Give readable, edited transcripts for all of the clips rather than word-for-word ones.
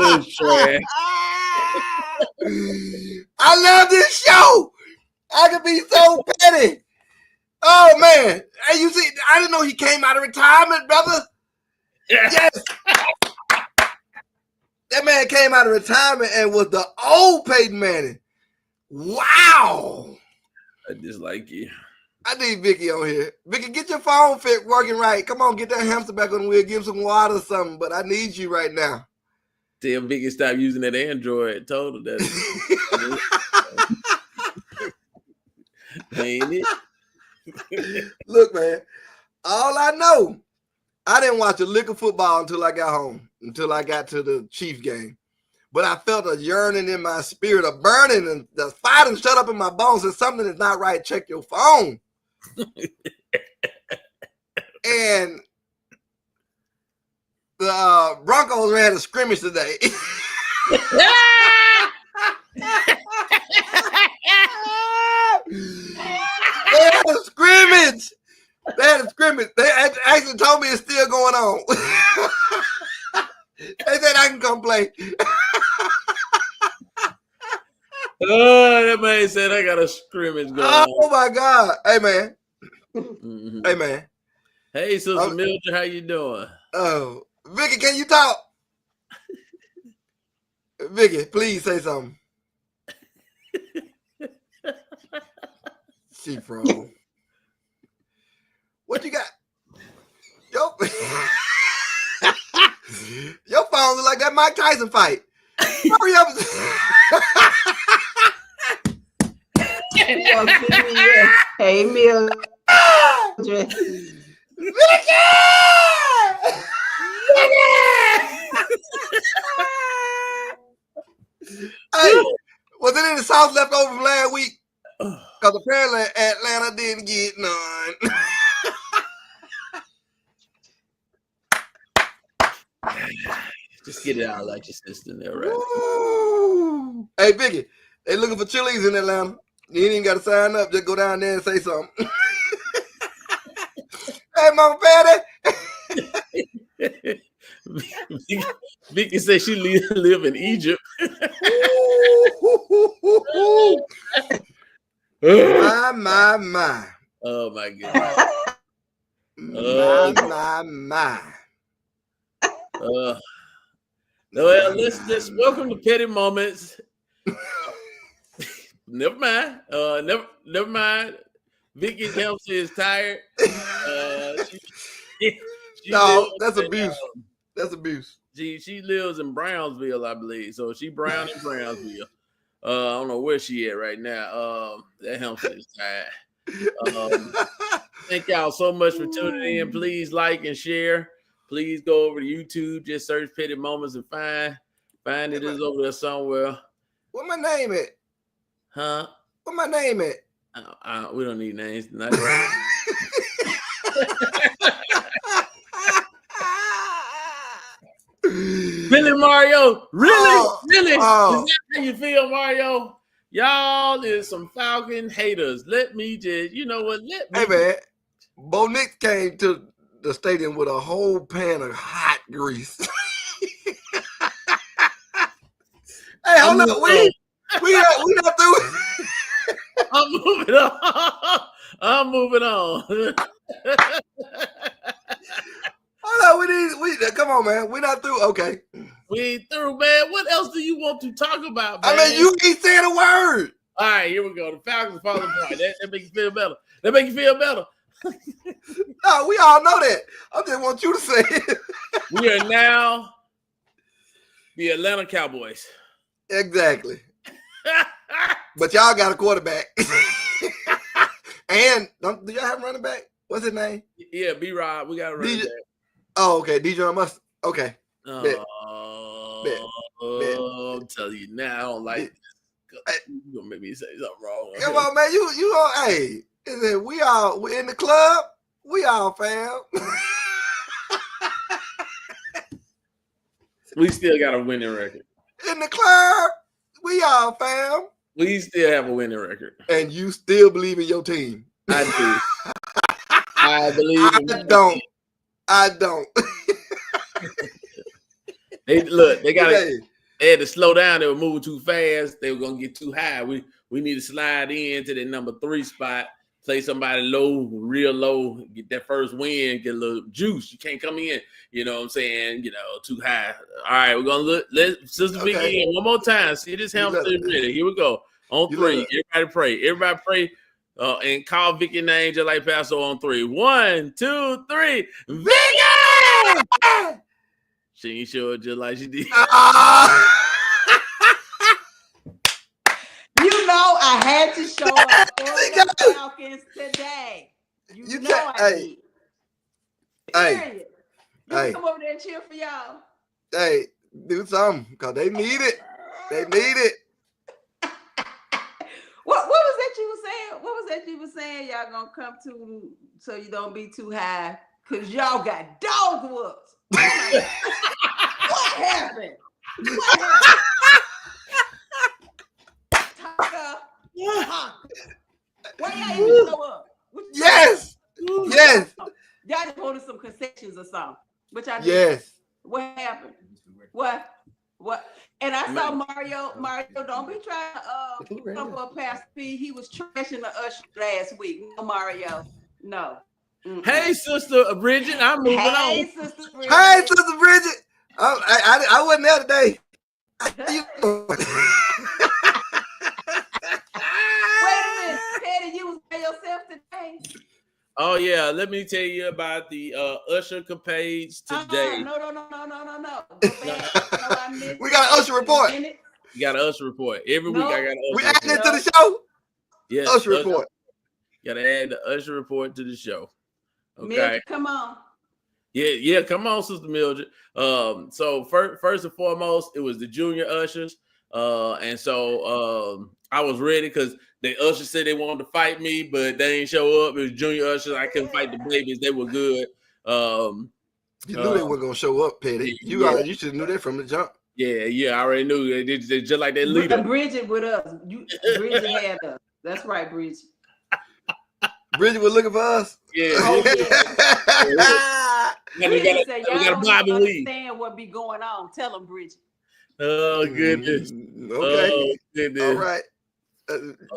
is trash. I love this show. I could be so petty. Oh man. Hey, you see, I didn't know he came out of retirement, brother. Yes. That man came out of retirement and was the old Peyton Manning. Wow. I dislike you. I need Vicky on here. Vicky, get your phone fit working right. Come on, get that hamster back on the wheel. Give him some water or something. But I need you right now. Tell Vicky stop using that Android. Told her that. Ain't it? Look, man. All I know, I didn't watch a lick of football until I got home, until I got to the Chiefs game. But I felt a yearning in my spirit, a burning, and the fighting shut up in my bones. If something is not right, check your phone. And the Broncos ran a scrimmage today. They had a scrimmage. They actually told me it's still going on. They said I can come play. Oh, that man said I got a scrimmage going on. Oh my God. Hey man. Mm-hmm. Hey man. Hey, Sister Mildred, how you doing? Oh, Vicky, can you talk? Vicky, please say something. She froze. What you got? Your phone look like that Mike Tyson fight. Hurry up. Hey, Mildred. Vicky! Hey, was there any sauce left over from last week? Because apparently Atlanta didn't get none. Just get it out like your sister there, right? Ooh. Hey, Vicky, they looking for Chili's in Atlanta. You ain't even got to sign up. Just go down there and say something. Hey, Mama Patty. Vicky said she live in Egypt. My. Oh my God. My. Well, let's welcome to Petty Moments. Never mind. Never mind. Vicky's hamster is tired. No, that's abuse. That's abuse. She lives in Brownsville, I believe. So she brown in Brownsville. I don't know where she at right now. That hamster is tired. Thank y'all so much for tuning in. Please like and share. Please go over to YouTube. Just search Petty Moments and find it is over there somewhere. What my name at? Huh? What my name at? We don't need names tonight. Really, Mario? Really? Is that how you feel, Mario? Y'all is some Falcon haters. Let me just, you know what? Hey, man. Bo Nix came to the stadium with a whole pan of hot grease. Hey, hold up. We not through. I'm moving on. Hold on, we come on, man. We're not through. Okay. We ain't through, man. What else do you want to talk about, man? I mean, you ain't saying a word. All right, here we go. The Falcons falling apart. That makes you feel better. That make you feel better. No, we all know that. I just want you to say it. We are now the Atlanta Cowboys. Exactly. But y'all got a quarterback. And do y'all have a running back? What's his name? Yeah, B-Rob. We got a running back. Oh, okay. DJ Must. Okay. I'm telling you now, I don't like this. You're gonna make me say something wrong. Come on, man. You hey, we in the club. We all fam. We still got a winning record. In the club, we all fam. We still have a winning record. And you still believe in your team. I do. I believe in I don't. They got They had to slow down. They were moving too fast. They were gonna get too high. We need to slide into the number 3 spot, play somebody low, real low, get that first win, get a little juice. You can't come in, you know what I'm saying, too high. All right, we're gonna let Sister Vicky in one more time. See this hamster ready. Here we go. On 3. Everybody pray. Everybody pray. And call Vicky name just like Pastor on 3. 1, 2, 3. Vicky! She ain't sure just like she did. You know I had to show up for the Falcons today. You know I did. Hey, you come over there and cheer for y'all. Hey, do something because they need it. They need it. What was that you were saying? What was that you were saying? Y'all gonna come to so you don't be too high because y'all got dog whoops. What happened? What happened? Why y'all even show up? Yes. Yes. Y'all just wanted some concessions or something. Which I did. Yes. What happened? What? And I saw Mario. Mario, don't be trying to come for a Pastor P. He was trashing the usher last week. No, Mario. No. Mm-mm. Hey, Sister Bridget, I'm moving on. Hey, Sister Bridget. Hey, Sister Bridget. I wasn't there today. Wait a minute, Petty, you was by yourself today. Oh yeah, let me tell you about the usher capades today. No. We got an usher report. You got an usher report every week. I got an usher. We added it to the show. Yes, usher report. Got to add the usher report to the show. Okay, Mildred, come on. Yeah, come on, Sister Mildred. So first and foremost, it was the junior ushers. And so I was ready because the ushers said they wanted to fight me, but they didn't show up. It was junior ushers. I couldn't fight the babies. They were good. You knew they weren't gonna show up, Petty. You should have knew that from the jump. Yeah, I already knew. They just like that leader. Bridget with us. Bridget had us. That's right, Bridget. Bridget was looking for us. Yeah. Oh, yeah. we got Bobby Lee. Understand what be going on. Tell them, Bridget. Oh goodness. Okay. Oh, goodness. All right.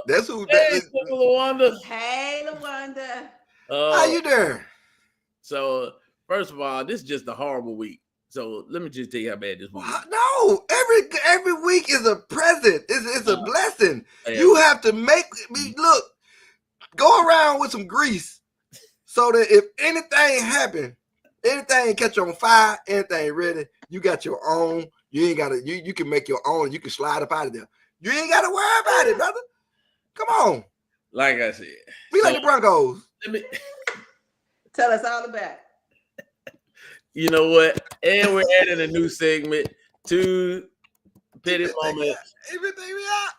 That's who. Hey, LaWanda. Hey, LaWanda. How you doing? So first of all, this is just a horrible week. So let me just tell you how bad this week is. No, every week is a present. It's a blessing. You have to make me look. Go around with some grease so that if anything happen, anything catch on fire, anything ready, you got your own. You ain't gotta. You can make your own. You can slide up out of there. You ain't gotta worry about it, brother. Come on. Like I said, we like the Broncos. Tell us all about it. You know what? And we're adding a new segment to Petty Moments. Everything we out.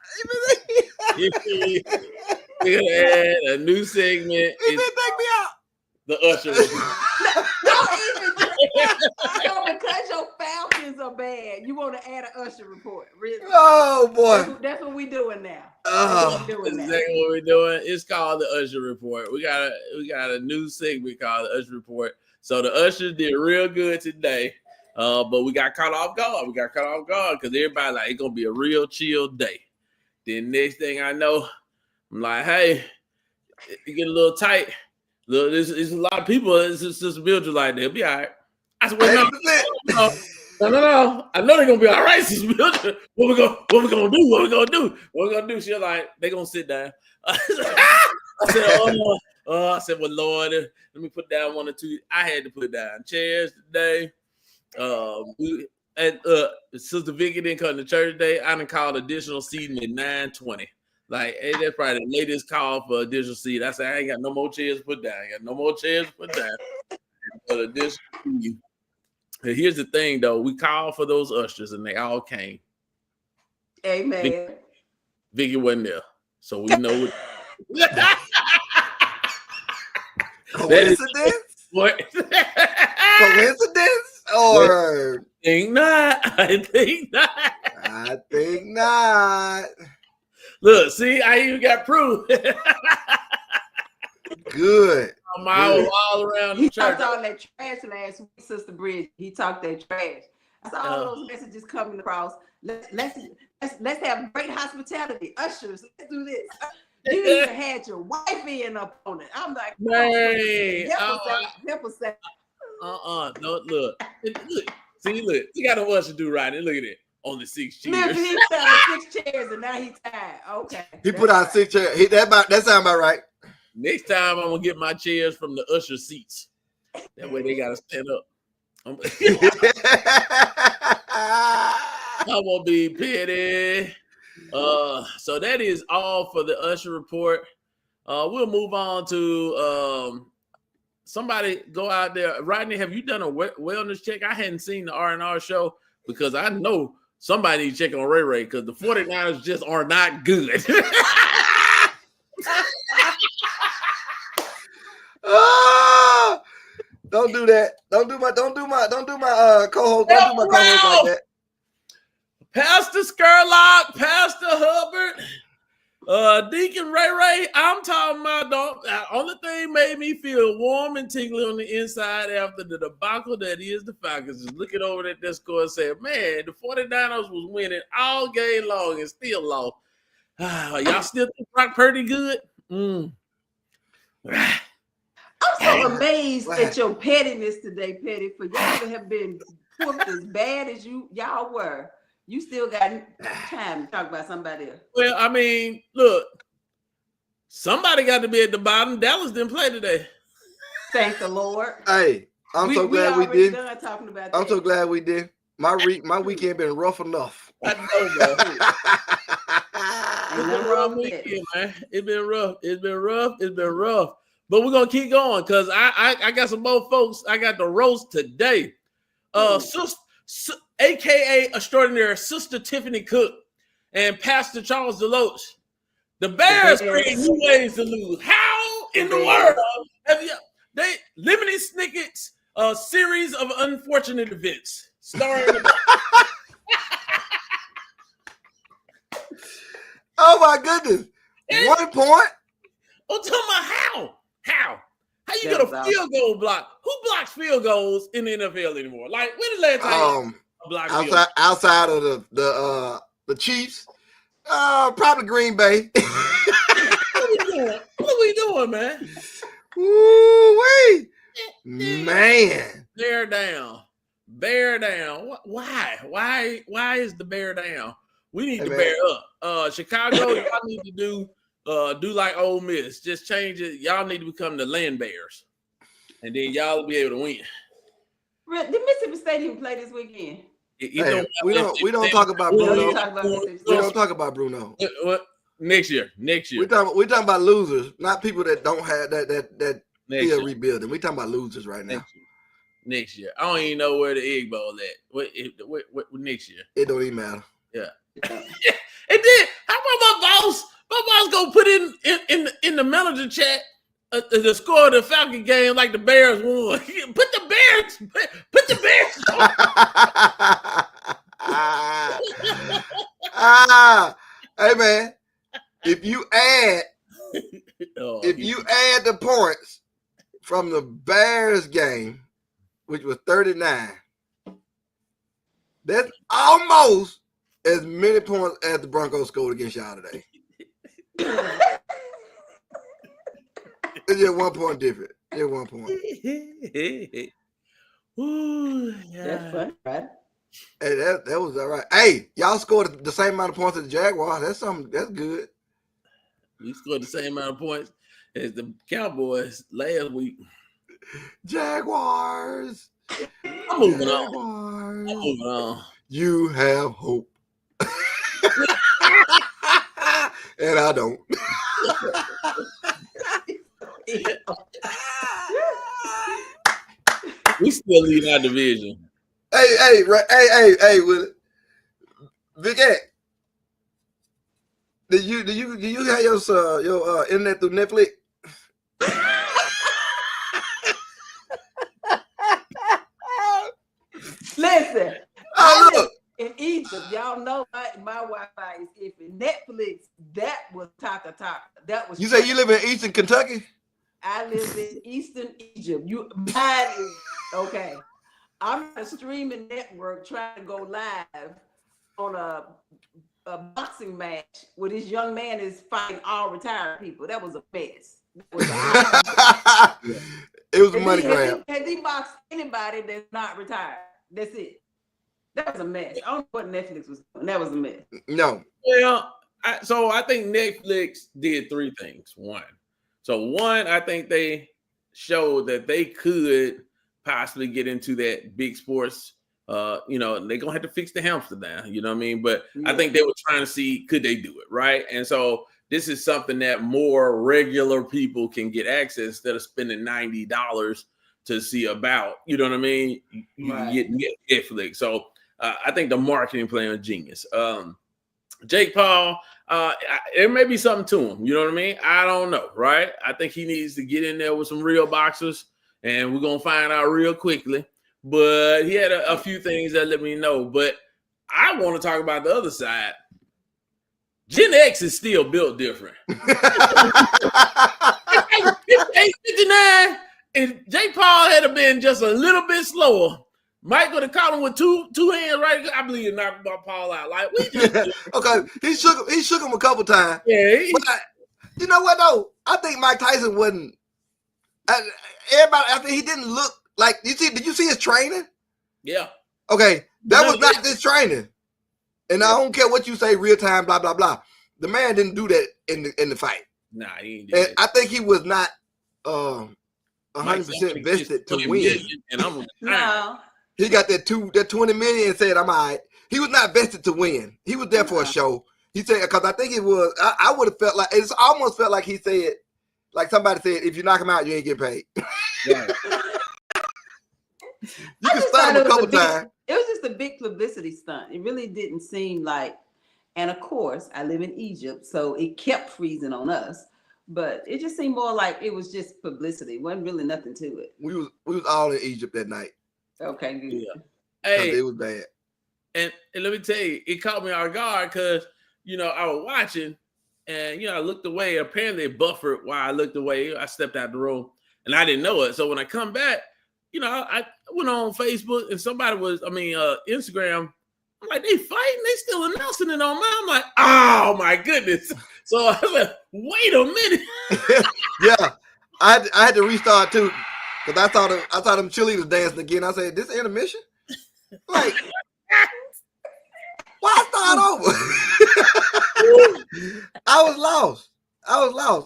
We're gonna add a new segment. Take me out. The usher. Don't even because your Falcons are bad. You want to add an usher report, really? Oh boy, that's what we doing now. That's exactly what we're doing. It's called the usher report. We got a new segment called the usher report. So the ushers did real good today, but we got caught off guard. Because everybody like it's gonna be a real chill day. Then next thing I know, I'm like, hey, you get a little tight. Look, there's a lot of people. It's just Mildred like they'll be all right. I said, well, no. I know they're gonna be all right, Sister Mildred. What we gonna do? She's like, they gonna sit down. I said, well, Lord, let me put down 1 or 2. I had to put down chairs today. Sister Vicky didn't come to church today. I done called additional seating at 9:20. Like, hey, that's probably the latest call for additional seat. I said, I ain't got no more chairs to put down. But additional seat. Here's the thing, though. We called for those ushers, and they all came. Amen. Vicky wasn't there, so we know what. Coincidence? What? Coincidence? Or I think not. Look, see, I even got proof. Good. All around the He church. talked all that trash last week, Sister Bridget. He talked that trash. I saw all those messages coming across. Let's have great hospitality. Ushers, let's do this. You even had your wife in up on it. I'm like, man, help us out. No, look. See, look. You got to watch to do right. And look at it. Only 6 chairs. Listen, he found 6 chairs and now he's tired. Okay. He put out 6 chairs. That sound about right. Next time I'm gonna get my chairs from the usher seats. That way they gotta stand up. I'm gonna be petty. So that is all for the usher report. We'll move on to somebody go out there. Rodney, have you done a wellness check? I hadn't seen the R&R show because I know somebody needs to check on Ray Ray because the 49ers just are not good. Don't do that. Don't do my co-host. Don't do my co-host like that. Pastor Skerlock, Pastor Hubbard, Deacon Ray, I'm talking about only thing made me feel warm and tingly on the inside after the debacle that is the Falcons is looking over at that score and saying, man, the 49ers was winning all game long and still lost. Y'all still think Brock Purdy good? I'm so amazed at your pettiness today, Petty, for y'all to have been whooped as bad as y'all were. You still got time to talk about somebody else. Well, I mean, look, somebody got to be at the bottom. Dallas didn't play today. Thank the Lord. Hey, I'm so glad we did. Done talking about I'm that. so glad we did. My weekend been rough enough. I know, bro. It's been rough weekend, man. It's been rough. It's been rough. But we're gonna keep going because I got some more folks. I got the roast today. AKA extraordinary Sister Tiffany Cook and Pastor Charles Deloach. The Bears create new ways to lose. How in the world have you? They Lemony Snicket's a series of unfortunate events starring. Oh my goodness! 1 point. I'm talking about how you get a field goal block? Who blocks field goals in the NFL anymore? Like when is the last time you blocked outside of the Chiefs? Probably Green Bay. What are we doing, man? Woo-wee. Man. Bear down. Why is the bear down? We need to bear up. Chicago, y'all need to do like Ole Miss. Just change it. Y'all need to become the Land Bears. And then y'all will be able to win. Did Mississippi State even play this weekend? We don't talk about Bruno. We don't talk about Bruno. What? Next year. We're talking about losers, not people that don't have that still rebuilding. We're talking about losers right now. Next year. I don't even know where the Egg Bowl at. What next year? It don't even matter. Yeah. And then how about my boss? My boss gonna put in the manager chat the score of the Falcon game like the Bears won. Put the Bears on. Hey man, if you add the points from the Bears game, which was 39, that's almost as many points as the Broncos scored against y'all today. It's just 1 point different. Just 1 point. Ooh, yeah. That's fun, right? Hey, that was all right. Hey, y'all scored the same amount of points as the Jaguars. That's good. We scored the same amount of points as the Cowboys last week. Jaguars. I'm moving on. You have hope. And I don't. We still lead our division. Hey, with Big X. Do you have your internet through Netflix? Listen. Look. In Egypt, y'all know my Wi-Fi is iffy. Netflix, that was taka. That was. You say you live in Eastern Kentucky? I live in Eastern Egypt. Mine is okay. I'm on a streaming network trying to go live on a boxing match where this young man is fighting all retired people. That was a mess. It was a money grab. Has he boxed anybody that's not retired? That's it. That was a mess. I don't know what Netflix was doing. That was a mess. No. Well, so I think Netflix did three things. One, I think they showed that they could possibly get into that big sports. They're gonna have to fix the hamster now. You know what I mean? But yeah. I think they were trying to see could they do it, right? And so this is something that more regular people can get access instead of spending $90 to see about. You know what I mean? You can get Netflix. So I think the marketing plan is genius. Jake Paul, there may be something to him. You know what I mean? I don't know, right? I think he needs to get in there with some real boxers, and we're going to find out real quickly. But he had a few things that let me know. But I want to talk about the other side. Gen X is still built different. 59, and Jake Paul had been just a little bit slower. Mike would have caught him with two hands, right? I believe he knocked Paul out. Like we just okay, he shook him a couple times. Yeah, you know what though? I think Mike Tyson wasn't. Everybody, I think he didn't look like. Did you see his training? Yeah. Okay, that was not this training. And I don't care what you say, real time, blah blah blah. The man didn't do that in the fight. Nah, he ain't. And I think he was not 100% vested to win. And no. He got that 20 million and said, "I'm all right." He was not vested to win. He was there for a show. He said, because I think it was. I would have felt like it's almost felt like he said, like somebody said, "If you knock him out, you ain't getting paid." Right. You can stun him a couple times. It was just a big publicity stunt. It really didn't seem like, and of course, I live in Egypt, so it kept freezing on us. But it just seemed more like it was just publicity. It wasn't really nothing to it. We was all in Egypt that night. Okay, good. Yeah. Hey, it was bad. And let me tell you, it caught me off guard because I was watching, and I looked away. Apparently, it buffered while I looked away. I stepped out the room, and I didn't know it. So when I come back, I went on Facebook and somebody Instagram. I'm like, they fighting, they still announcing it on mine. I'm like, oh my goodness. So I was like, wait a minute. Yeah, I had to restart too because I saw them cheerleaders dancing again. I said, this intermission? Like, why start over? I was lost.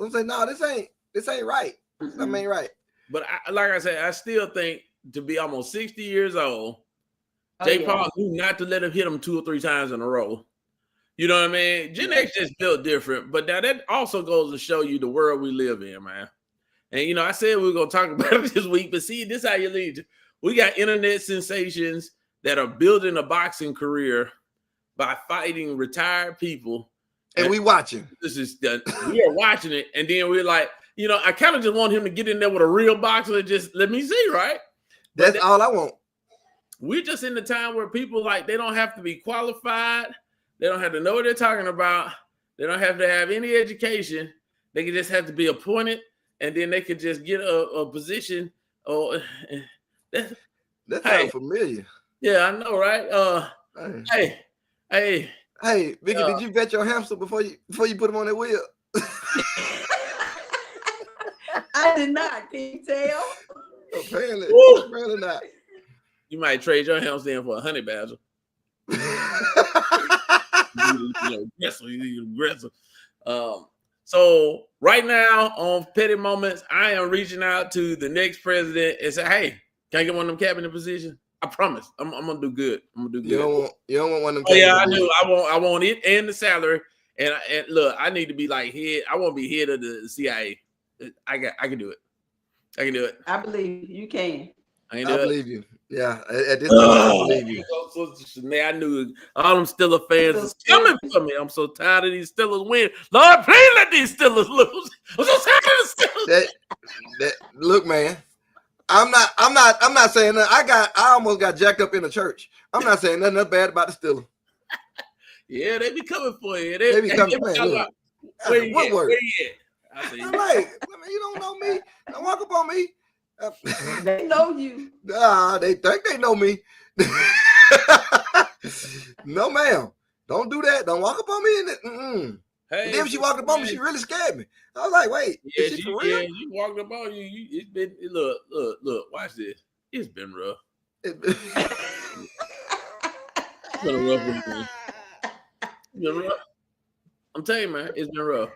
I'm saying, no, this ain't right. That ain't right. But like I said, I still think to be almost 60 years old, Jake Paul knew not to let him hit him 2 or 3 times in a row. You know what I mean? Gen X just built different. But now that also goes to show you the world we live in, man. And, I said we were going to talk about it this week, but see, this is how you lead. We got internet sensations that are building a boxing career by fighting retired people. And we watching. We are watching it. And then we're like, I kind of just want him to get in there with a real boxer and just let me see, right? That's all I want. We're just in the time where people they don't have to be qualified. They don't have to know what they're talking about. They don't have to have any education. They can just have to be appointed, and then they could just get a position. That sounds familiar. Yeah, I know, right? Hey, Vicky, did you vet your hamster before you put him on that wheel? I did not. Can you tell? Apparently not. You might trade your hamster in for a honey badger. Aggressive. So right now on Petty Moments, I am reaching out to the next president and say, "Hey, can I get one of them cabinet positions? I promise, I'm gonna do good. You don't want one of them. Oh yeah, I do. I want it and the salary. And look, I need to be like head. I want to be head of the CIA. I can do it. I can do it. I believe you can. I believe you. Yeah, at this point, I believe you. Man, I knew all them Steelers fans is coming for me. I'm so tired of these Steelers win. Lord, please let these Steelers lose. I'm so tired of the Steelers. Look, man, I'm not saying that. I almost got jacked up in the church. I'm not saying nothing bad about the Steelers. Yeah, they be coming for you. They be coming for you. Where you at? I'm like, you don't know me. Don't walk up on me. They know you. They think they know me. No, ma'am. Don't do that. Don't walk up on me. Hey, and then when she walked up on me, she really scared me. I was like, wait, is she for real? Yeah, she walked up on you. It's been, look, watch this. It's been rough. It's been a rough weekend. It's been rough. I'm telling you, man, it's been rough.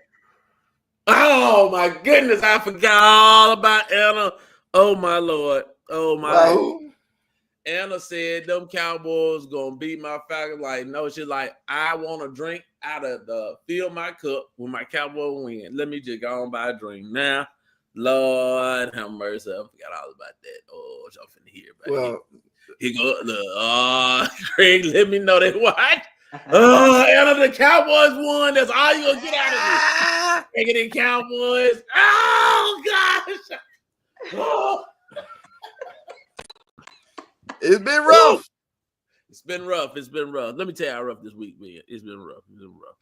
Oh my goodness, I forgot all about Anna. Oh my Lord. Oh my Lord. Anna said them Cowboys gonna beat my Falcons. Like, no, she's like, I want to drink out of fill my cup when my Cowboy win. Let me just go on buy a drink now. Lord have mercy. I forgot all about that. Oh, y'all finna hear about it. He go, Craig, let me know they watch. Anna, the Cowboys won. That's all you gonna get out of me. Taking in Cowboys. Oh gosh. Oh. It's been rough. It's been rough. It's been rough. Let me tell you how rough this week been. It's been rough. It's been rough.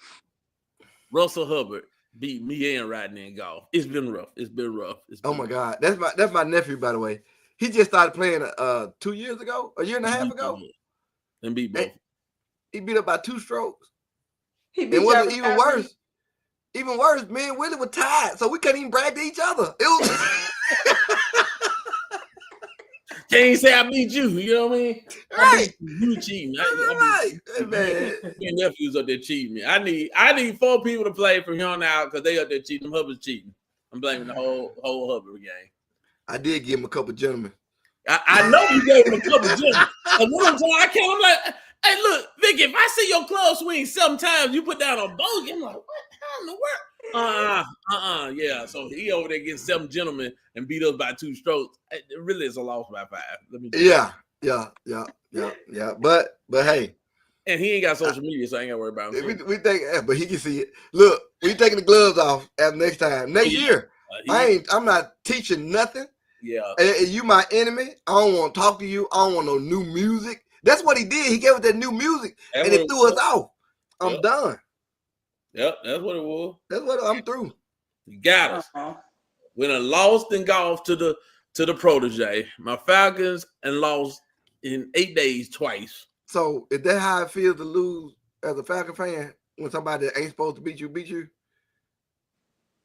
Russell Hubbard beat me and Rodney in golf. It's been rough. It's been rough. Oh my God. That's my nephew, by the way. He just started playing 2 years ago, a year and a half ago. And beat both. He beat up by 2 strokes. It wasn't even worse. Even worse, me and Willie were tied, so we couldn't even brag to each other. It was Can't say I beat you. You know what I mean? Right. You cheating. Right. Man. Your nephews up there cheating me. I need 4 people to play from here on out because they up there cheating. Them Hubbard's cheating. I'm blaming the whole Hubbard game. I did give him a couple gentlemen. I know you gave him a couple gentlemen. And one time I came, I'm like, hey, look, Vicky, if I see your club swing sometimes you put down a bogey, I'm like, what? How in the world? Yeah. So he over there getting 7 gentlemen and beat us by 2 strokes. It really is a loss by 5. Let me Yeah. But hey. And he ain't got social media, so I ain't gotta worry about him. We think, but he can see it. Look, we taking the gloves off after next year. I'm not teaching nothing. Yeah. And you my enemy. I don't want to talk to you. I don't want no new music. That's what he did. He gave us that new music and it threw us off. I'm done. Yep, that's what it was. That's what I'm through. You got us. We done lost in golf to the protege. My Falcons and lost in 8 days twice. So is that how it feels to lose as a Falcon fan when somebody that ain't supposed to beat you?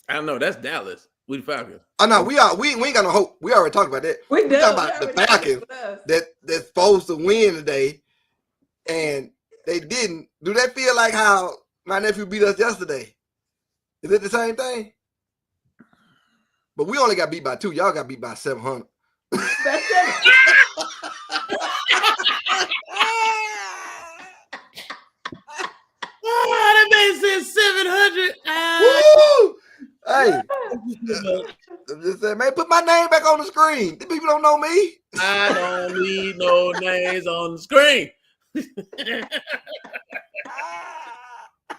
I don't know. That's Dallas. We the Falcons. Oh no, we ain't got no hope. We already talked about that. We talking about the Falcons that's supposed to win today, and they didn't. Do that feel like how my nephew beat us yesterday? Is it the same thing? But we only got beat by 2. Y'all got beat by 700. That man said 700. Woo! Hey, I'm just saying, man, put my name back on the screen. The people don't know me. I don't need no names on the screen.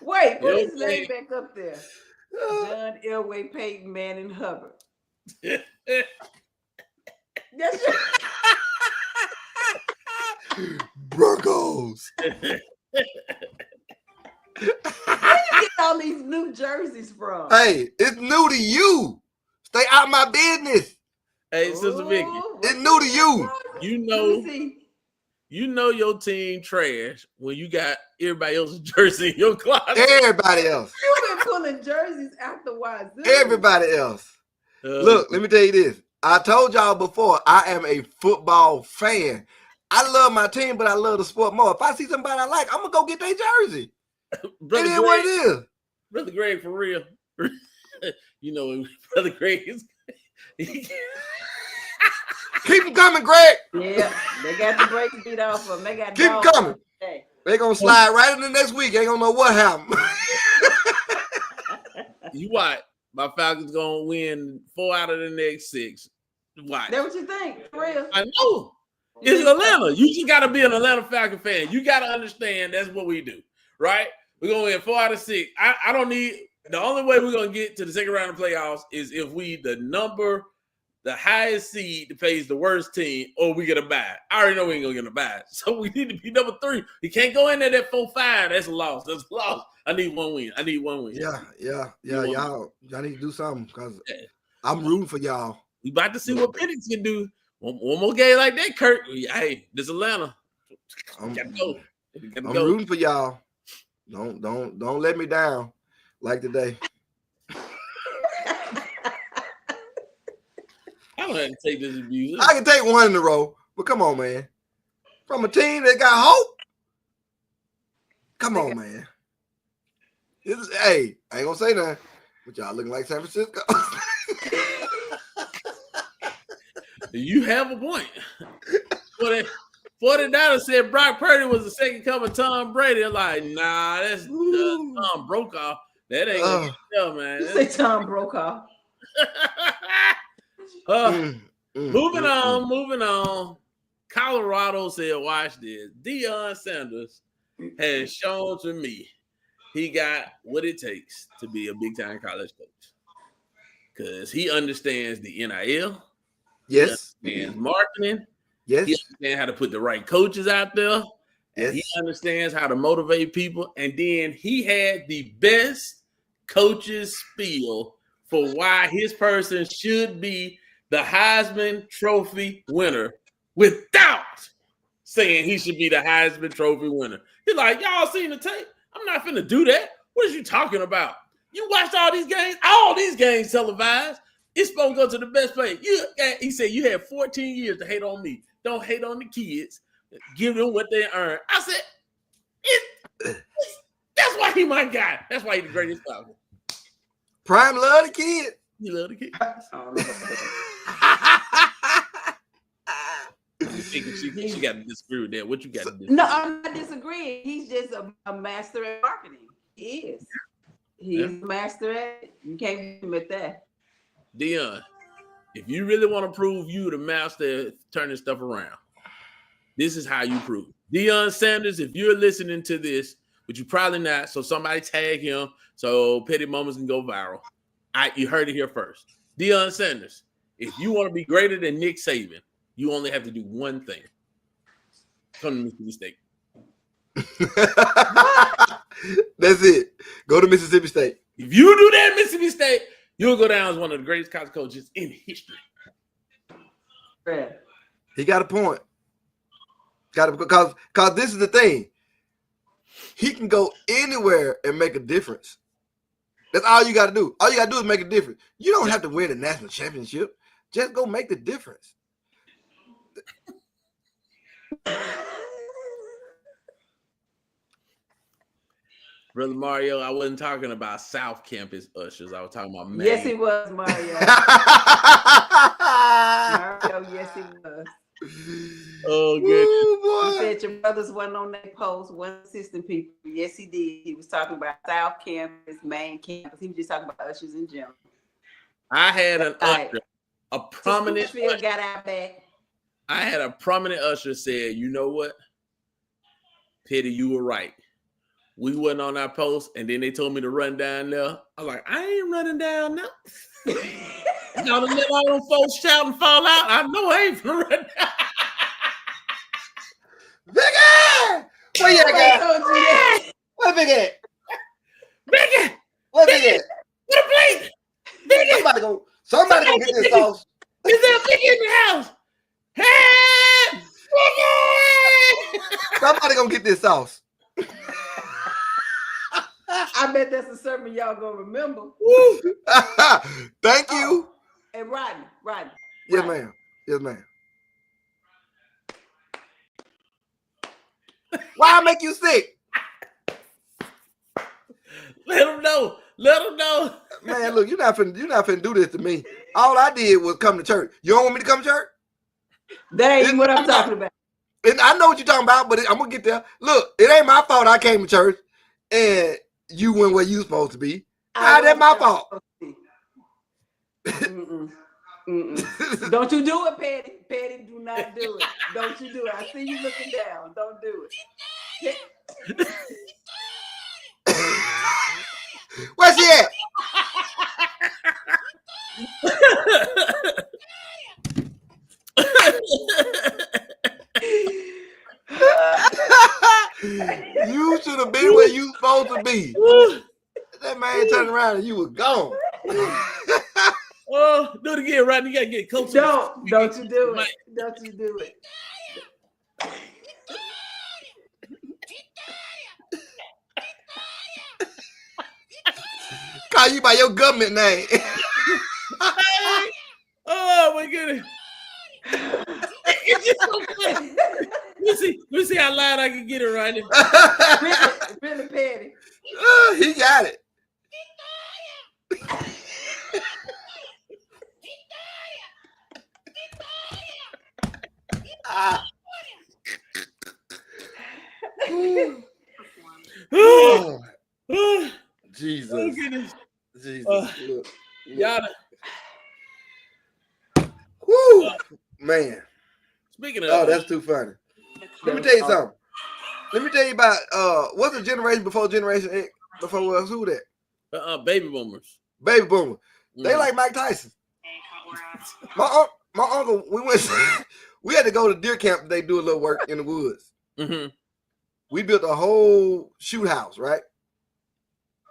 Wait, put his name back up there. John Elway, Peyton Manning, Hubbard. That's Broncos. Where you get all these new jerseys from? Hey, it's new to you. Stay out of my business. Hey, Sister Vicky. It's new to you. You know your team trash when you got everybody else's jersey in your closet. Everybody else. You've been pulling jerseys out the wazoo. Everybody else. Look, let me tell you this. I told y'all before, I am a football fan. I love my team, but I love the sport more. If I see somebody I like, I'm going to go get their jersey. It is what it is. Brother Greg, for real. You know, Brother Greg is... Keep them coming, Greg. Yeah, they got the brakes beat off of them. They got keep them coming. They're going to slide right in the next week. Ain't going to know what happened. You watch. My Falcons going to win 4 out of the next 6. Watch. That's what you think, for real? I know. It's Atlanta. You just got to be an Atlanta Falcon fan. You got to understand that's what we do, right? We're going to win 4 out of 6. I don't need – the only way we're going to get to the second round of playoffs is if we the highest seed that plays the worst team, or we get a bye. I already know we ain't going to get a bye. So we need to be number 3. You can't go in there at 4-5. That's a loss. That's a loss. I need one win. Yeah. Y'all need to do something because I'm rooting for y'all. We about to see what Penix can do. One more game like that, Kurt. Hey, this Atlanta. Gotta go. I'm rooting for y'all. Don't let me down like today. I don't have to take this abuse. I can take one in a row, but come on, man. From a team that got hope. Come on, man. Hey, I ain't gonna say nothing, but y'all looking like San Francisco. You have a point. 49ers said Brock Purdy was the second coming of Tom Brady. They're like, nah, that's Tom Brokaw. That ain't gonna get man. You say Tom Brokaw. Moving on. Colorado said, watch this. Deion Sanders has shown to me he got what it takes to be a big-time college coach. Because he understands the NIL. Yes. He understands marketing. Yes. He understands how to put the right coaches out there. Yes. He understands how to motivate people. And then he had the best coaches spiel for why his person should be the Heisman Trophy winner without saying he should be the Heisman Trophy winner. He's like, y'all seen the tape? I'm not finna do that. What are you talking about? You watched all these games televised. It's supposed to go to the best player. He said, you had 14 years to hate on me. Don't hate on the kids. Give them what they earn. I said, that's why he my guy. That's why he's the greatest Falcon. Prime love the kid. He love the kid. She got to disagree with that. What you got to do? No, I'm not disagreeing. He's just a master at marketing. He is. He's a master at it. You can't admit that. Deion, if you really want to prove you the master at turning stuff around, this is how you prove. Deion Sanders, if you're listening to this, but you probably not, so somebody tag him so Petty Moments can go viral. You heard it here first. Deion Sanders, if you want to be greater than Nick Saban, you only have to do one thing. Come to Mississippi State. That's it. Go to Mississippi State. If you do that at Mississippi State, you'll go down as one of the greatest college coaches in history. He got a point. Because this is the thing. He can go anywhere and make a difference. That's all you got to do. All you got to do is make a difference. You don't have to win a national championship. Just go make the difference. Brother Mario, I wasn't talking about South Campus ushers. I was talking about Maine. Yes, he was, Mario. Mario, yes, he was. Oh, good. You said your brothers wasn't on that post, one assistant people. Yes, he did. He was talking about South Campus, Main Campus. He was just talking about ushers in general. I had an usher, a prominent usher. Got our back. I had a prominent usher said, you know what? Petty, you were right. We wasn't on our post, and then they told me to run down there. I was like, I ain't running down now. Y'all done let all them folks shout and fall out. I know I ain't gonna run down. Vicky! Where you at? Where Vicky at? Vicky! Where Vicky at? What a plate! Vicky! Somebody gonna get this sauce. Is there Vicky in the house? Hey! Vicky! Somebody gonna get this sauce. I bet that's a sermon y'all gonna remember. Thank you. And Rodney. Yes, ma'am. Yes, ma'am. Why I make you sick? Let them know. Man, look, you're not finna do this to me. All I did was come to church. You don't want me to come to church? That ain't what I'm talking about. And I know what you're talking about, but I'm gonna get there. Look, it ain't my fault I came to church and you went where you supposed to be. How that my fault? Don't you do it, Petty. Petty, do not do it. Don't you do it. I see you looking down. Don't do it. Where's she at? You should have been where you supposed to be. That man turned around and you was gone. Oh, do it again, Rodney. You gotta get close. Don't you do it. Don't you do it. Call you by your government name. Oh my goodness. It's just so funny. Let me see how loud I can get it right now. Really petty. He got it. Oh, Jesus. Oh, goodness. Jesus. Look. Y'all, Woo, man. speaking of, Oh, that's too funny. Let me tell you something. Let me tell you about what's the generation before Generation X? Before us, who that? baby boomers. Baby boomer. They like Mike Tyson. My uncle, we had to go to deer camp. They do a little work in the woods. Mm-hmm. We built a whole shoot house, right?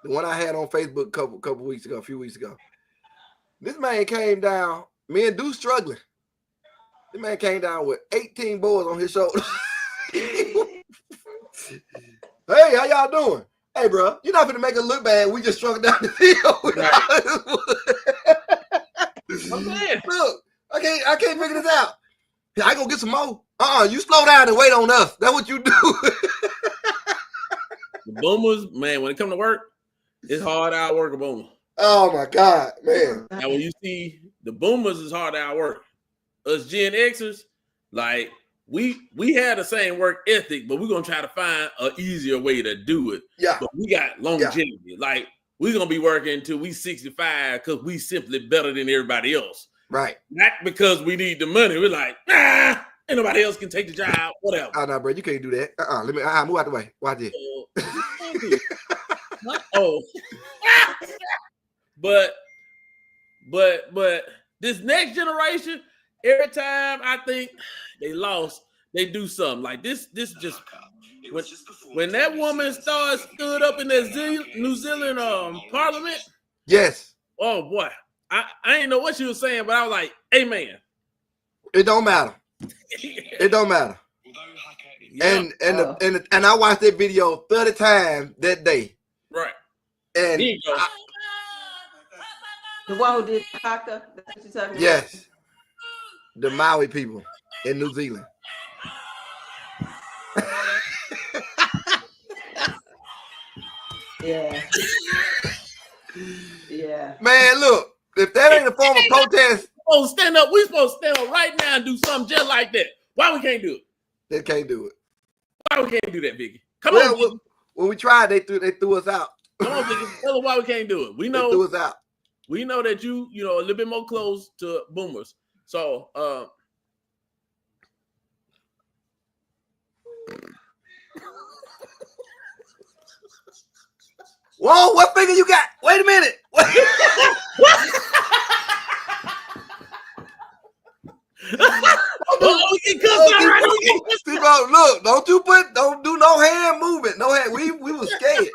The one I had on Facebook a few weeks ago. This man came down. Me and Deuce struggling. This man came down with 18 boys on his shoulders. Hey, how y'all doing? Hey, bro, you're not gonna make it look bad. We just struggled down the field. Right. Look, I can't figure this out. I go get some more. You slow down and wait on us. That's what you do. The boomers, man, when it come to work, it's hard out work a boomer. Oh my God, man. Now when you see the boomers is hard out work, us Gen Xers, like we had the same work ethic, but we're gonna try to find an easier way to do it. Yeah. But we got longevity. Yeah. Like we're gonna be working until we 65 because we simply better than everybody else. Right. Not because we need the money. We're like, ain't nobody else can take the job, whatever. Oh no, bro, you can't do that. Let me move out the way. Watch it. Oh. But this next generation, every time I think they lost, they do something like this. This just when that woman stood up in that New Zealand parliament. Yes. Oh boy, I didn't know what she was saying, but I was like, "Amen." It don't matter. It don't matter. Yeah. And I watched that video 30 times that day. Right. And the one who did Haka. That's what you're talking about? Yes. The Maui people in New Zealand. Yeah. Yeah. Man, look, if that ain't a form of protest, we supposed to stand up right now and do something just like that. Why we can't do it? they can't do it. Why we can't do that, Vicky? Come on, Vicky. When we tried, they threw us out. Come on, Vicky. Tell us why we can't do it. We know they threw us out. We know that you know a little bit more close to boomers. So whoa, what finger you got? Wait a minute. Look, don't do no hand movement. No hand. We were scared.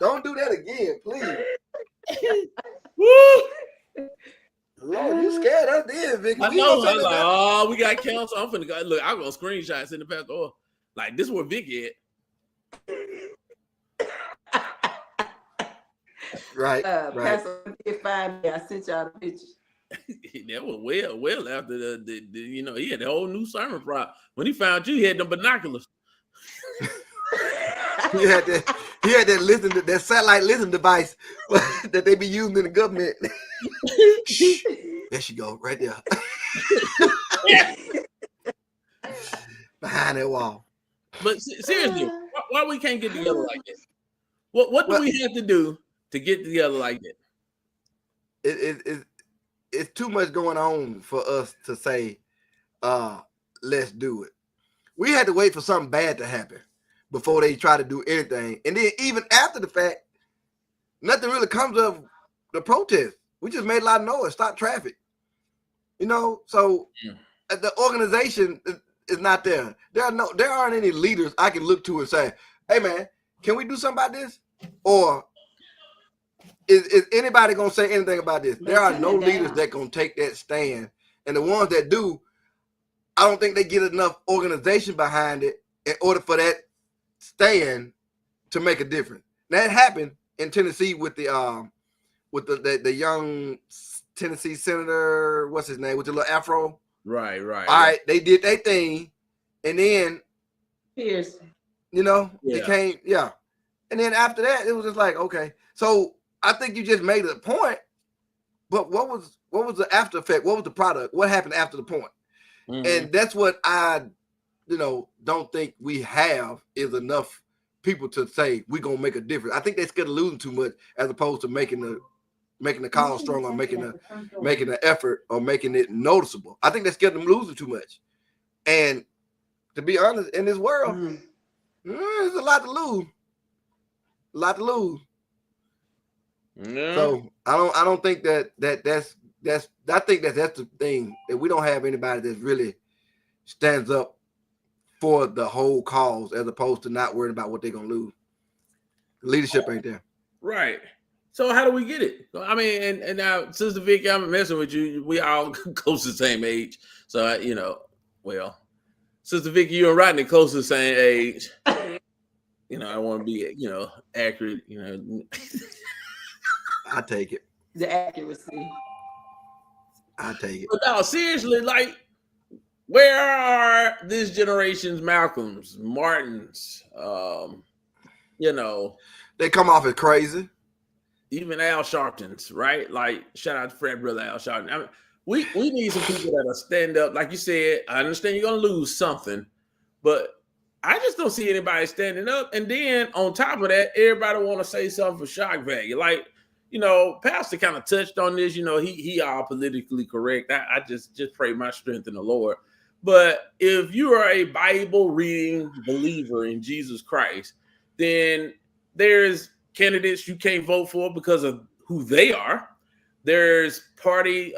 Don't do that again, please. Lord, you scared us then, Vicky. I know. I'm like, oh, we got counsel. I'm finna go. Look, I'm gonna screenshots in the past. Oh, like this is where Vicky at. Right. Pastor, find me. I sent y'all the picture. That was well after the he had the whole new sermon prop. When he found you, he had them binoculars. He had that satellite listen device that they be using in the government. There she go, right there. Behind that wall. But seriously, why we can't get together like that? What do we have to do to get together like that? It's too much going on for us to say, let's do it. We had to wait for something bad to happen before they try to do anything. And then even after the fact, nothing really comes of the protest. We just made a lot of noise, stop traffic. So the organization is not there. There aren't any leaders I can look to and say, hey man, can we do something about this? Or is anybody gonna say anything about this? There are no leaders that gonna take that stand, and the ones that do, I don't think they get enough organization behind it in order for that stand to make a difference. That happened in Tennessee with the young Tennessee senator, what's his name, with the little afro. Right. All right, they did their thing, and then Pierce, it came, and then after that, it was just like, okay. So I think you just made a point, but what was the after effect? What was the product? What happened after the point? Mm-hmm. And that's what I, don't think we have is enough people to say we're gonna make a difference. I think they're scared of losing too much, as opposed to making the cause strong, or making the effort, or making it noticeable. I think they're scared of losing too much. And to be honest, in this world, there's a lot to lose. Yeah. So I don't think that's I think that's the thing, that we don't have anybody that really stands up for the whole cause, as opposed to not worrying about what they're gonna lose. The leadership ain't there. Right. So how do we get it? I mean, and now, Sister Vicky, I'm messing with you. We all close to the same age. So Sister Vicky, you and Rodney close to the same age. I want to be, accurate, I take it. The accuracy. I take it. But no, seriously, like, where are this generation's Malcolms, Martins? They come off as crazy. Even Al Sharptons, right? Like, shout out to Fred brother Al Sharpton. I mean, we need some people that'll stand up. Like you said, I understand you're gonna lose something, but I just don't see anybody standing up. And then on top of that, everybody want to say something for shock value. Like, Pastor kind of touched on this. He all politically correct. I just pray my strength in the Lord. But if you are a Bible reading believer in Jesus Christ, then there's candidates you can't vote for because of who they are. There's party,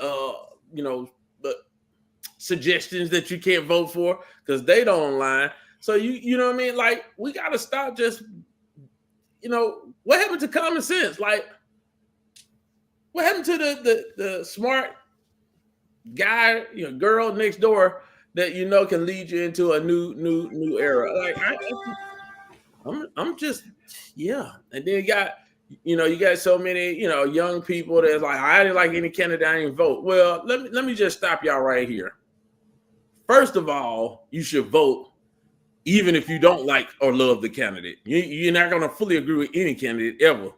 suggestions that you can't vote for because they don't align. So you know what I mean? Like, we got to stop just, what happened to common sense? Like, what happened to the smart guy, girl next door that can lead you into a new era? Like, I'm just, and then you got so many, young people that's like, I didn't like any candidate, I didn't vote. Well, let me just stop y'all right here. First of all, you should vote even if you don't like or love the candidate. You're not going to fully agree with any candidate ever,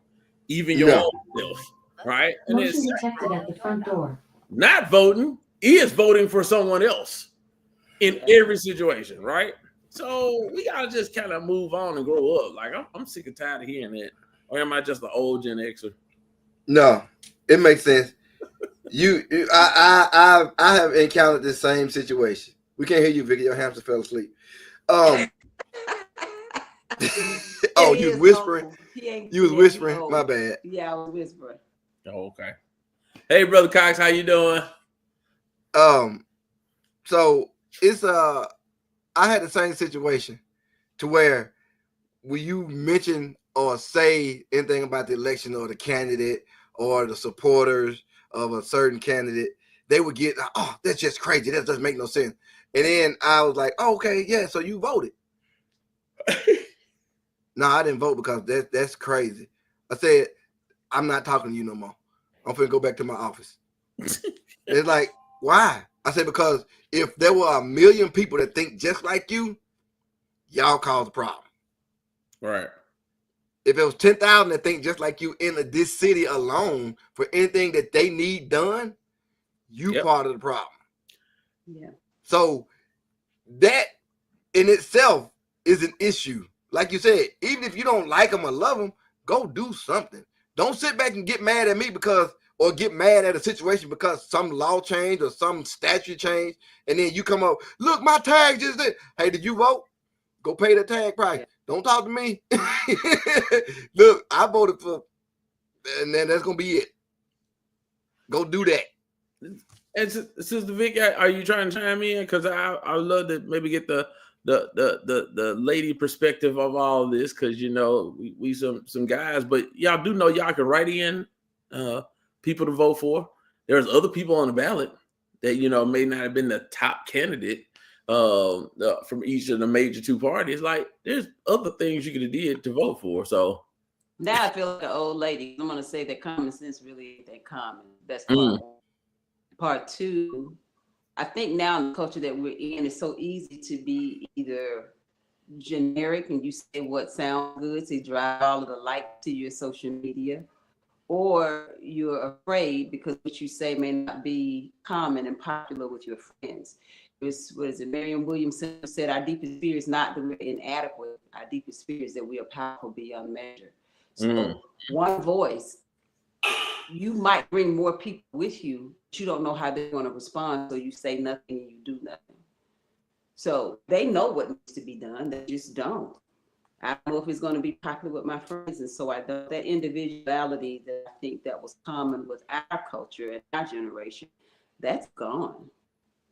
even your own self, right? And Motion detected at the front door. Not voting is voting for someone else in every situation, right? So we gotta just kind of move on and grow up. Like, I'm sick and tired of hearing that. Or am I just an old Gen Xer? No, it makes sense. I have encountered this same situation. We can't hear you, Vicky. Your hamster fell asleep. Oh, you was whispering. You was whispering. My bad. Yeah, I was whispering. Oh, okay. Hey, Brother Cox, how you doing? So it's I had the same situation to where when you mention or say anything about the election or the candidate or the supporters of a certain candidate, they would get, oh, that's just crazy. That doesn't make no sense. And then I was like, oh, okay, yeah, so you voted. No, I didn't vote because that's crazy. I said, I'm not talking to you no more. I'm finna go back to my office. It's like, why? I said, because if there were 1 million people that think just like you, y'all cause a problem. Right. If it was 10,000 that think just like you in this city alone for anything that they need done, you part of the problem. Yeah. So that in itself is an issue. Like you said, even if you don't like them or love them, go do something. Don't sit back and get mad at me or get mad at a situation because some law changed or some statute changed, and then you come up, look, my tag just did. Hey, did you vote? Go pay the tag price. Yeah. Don't talk to me. Look, I voted for, and then that's gonna be it. Go do that. And Sister Vic, are you trying to chime in? Because I would love to maybe get the lady perspective of all this, because we some guys, but y'all do know y'all can write in people to vote for. There's other people on the ballot that, you know, may not have been the top candidate from each of the major two parties. Like, there's other things you could have did to vote for. So now I feel like an old lady. I'm gonna say that common sense really ain't that common. That's part one. Part two, I think now in the culture that we're in, it's so easy to be either generic and you say what sounds good to drive all of the likes to your social media, or you're afraid because what you say may not be common and popular with your friends. What is it? Marianne Williamson said, our deepest fear is not that we're inadequate. Our deepest fear is that we are powerful beyond measure. So one voice, you might bring more people with you, but you don't know how they're going to respond. So you say nothing and you do nothing. So they know what needs to be done. They just don't. I don't know if it's going to be popular with my friends. And so I don't, that individuality that I think that was common with our culture and our generation, that's gone.